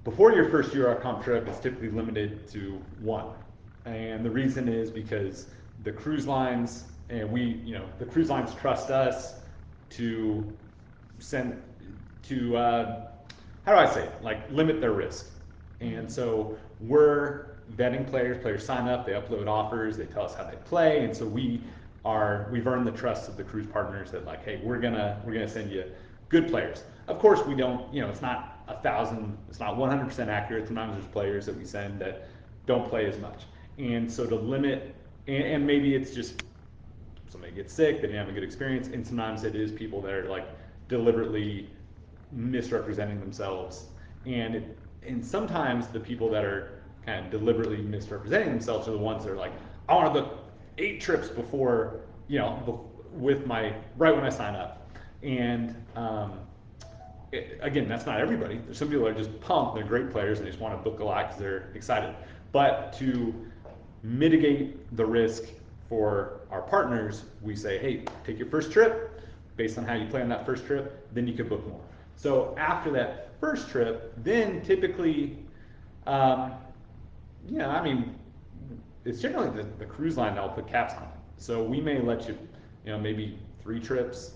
Before your first Eurocomp trip, it's typically limited to one. And the reason is because the cruise lines and the cruise lines trust us to send to how do I say it? Like limit their risk. And so we're vetting players. Players sign up, they upload offers, they tell us how they play, and so we've earned the trust of the cruise partners that like, hey, we're gonna send you good players. Of course, we don't. It's not 1,000. It's not 100% accurate. Sometimes there's players that we send that don't play as much, and so to limit, and maybe it's just somebody gets sick, they didn't have a good experience, and sometimes it is people that are like deliberately misrepresenting themselves, and sometimes the people that are kind of deliberately misrepresenting themselves are the ones that are like, I want to book 8 trips before, with my right when I sign up, and again, that's not everybody. There's some people that are just pumped, they're great players, and they just want to book a lot because they're excited. But to mitigate the risk for our partners, we say, hey, take your first trip based on how you play on that first trip, then you can book more. So after that first trip, then typically, um, I mean, it's generally the cruise line that'll put caps on it. So we may let you, maybe 3 trips.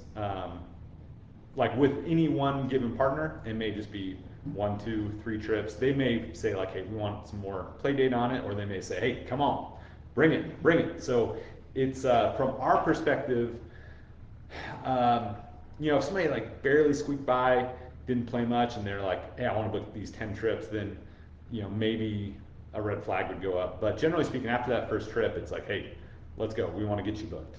Like with any one given partner, it may just be 1, 2, 3 trips. They may say like, hey, we want some more play data on it, or they may say, hey, come on, bring it, bring it. So it's from our perspective, um, if somebody like barely squeaked by, didn't play much, and they're like, hey, I want to book these 10 trips, then maybe a red flag would go up. But generally speaking, after that first trip, it's like, hey, let's go. We want to get you booked.